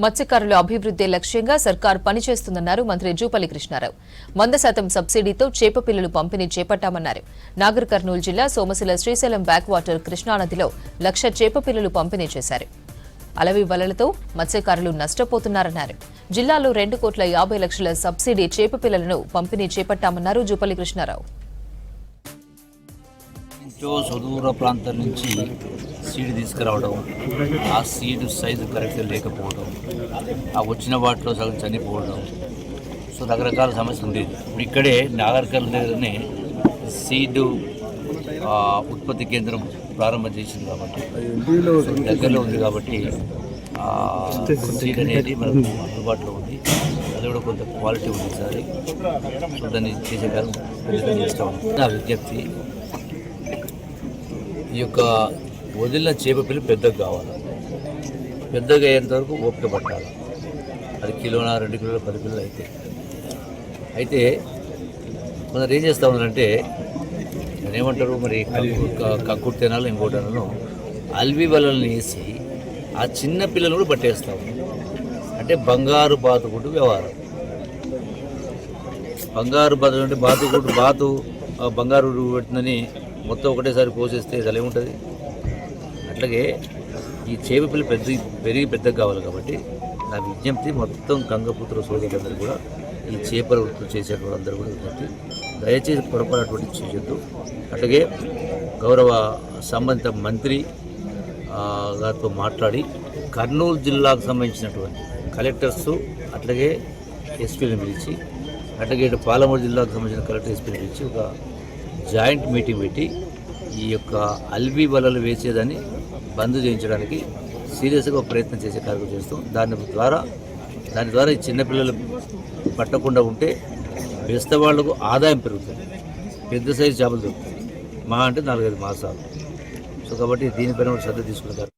మత్స్యకారుల అభివృద్ధి లక్ష్యంగా సర్కార్ పనిచేస్తుందన్నారు మంత్రి జూపల్లి కృష్ణారావు. 100% సబ్సిడీతో చేప పిల్లలు పంపిణీ చేపట్టామన్నారు. నాగర్ కర్నూలు జిల్లా సోమశిల శ్రీశైలం బ్యాక్ వాటర్ కృష్ణానదిలో 1,00,000 చేప పిల్లలు పంపిణీ చేశారు. అలవి వలలతో మత్స్యకారులు నష్టపోతున్నారన్నారు. జిల్లాలో 2,50,00,000 సబ్సిడీ చేప పిల్లలను పంపిణీ చేపట్టామన్నారు జూపల్లి కృష్ణారావు. సుదూర ప్రాంతం నుంచి సీడ్ తీసుకురావడం, ఆ సీడ్ సైజు కరెక్ట్గా లేకపోవడం, ఆ వచ్చిన వాటిలో సగం చనిపోవడం, సో రకరకాల సమస్యలు ఉండేది. ఇప్పుడు ఇక్కడే నాగర్కర్నూలు దగ్గరనే సీడ్ ఉత్పత్తి కేంద్రం ప్రారంభం చేసింది కాబట్టి, దగ్గరలో ఉంది కాబట్టి సీడ్ అనేది మనకు అందుబాటులో ఉంది. అది కూడా కొంత క్వాలిటీ ఉంది సార్. సో దాన్ని చేసే కాలం చేస్తూ ఉంది. నా విజ్ఞప్తి, ఈ యొక్క వదిలిన చేప పిల్ల పెద్దగా కావాలి. పెద్దగా అయ్యేంత వరకు ఓపిక పట్టాలి. అది కిలోన 2 కిలోల 10 పిల్లలు అయితే కొందరు ఏం చేస్తూ ఉన్నారంటే దాన్ని ఏమంటారు మరి కక్కుడు తినాలి ఇంకోటనో అల్వి వలల్ని వేసి ఆ చిన్న పిల్లలు కూడా పట్టేస్తాము. అంటే బంగారు బాతుకుడు వ్యవహారం. బంగారు బాతు అంటే బాతు బంగారు పెట్టిందని మొత్తం ఒకటేసారి పోసేస్తే అది ఏముంటుంది. అట్లాగే ఈ చేప పిల్ల పెరిగి పెద్దగా కావాలి కాబట్టి నా విజ్ఞప్తి మొత్తం గంగపుత్ర సోదరులందరూ కూడా, ఈ చేపల వృత్తులు చేసే వాళ్ళందరూ కూడా విజ్ఞప్తి, దయచేసి పొరపాటు చేయొద్దు. అట్లాగే గౌరవ సంబంధిత మంత్రి గారితో మాట్లాడి కర్నూలు జిల్లాకు సంబంధించినటువంటి కలెక్టర్స్ అట్లాగే ఎస్పీని పిలిచి, అట్లాగే ఇటు పాలమూరు జిల్లాకు సంబంధించిన కలెక్టర్ ఎస్పీని పిలిచి ఒక జాయింట్ మీటింగ్ పెట్టి ఈ యొక్క అల్వి వలలు వేసేదాన్ని బంద్ చేయించడానికి సీరియస్గా ఒక ప్రయత్నం చేసే కార్యక్రమం చేస్తాం. దాని ద్వారా ఈ చిన్నపిల్లలు పట్టకుండా ఉంటే బెస్తవాళ్లకు ఆదాయం పెరుగుతుంది. పెద్ద సైజు చేపలు దొరుకుతాయి, మా అంటే 4-5 మాసాలు. సో కాబట్టి దీనిపైన శ్రద్ధ తీసుకుంటారు.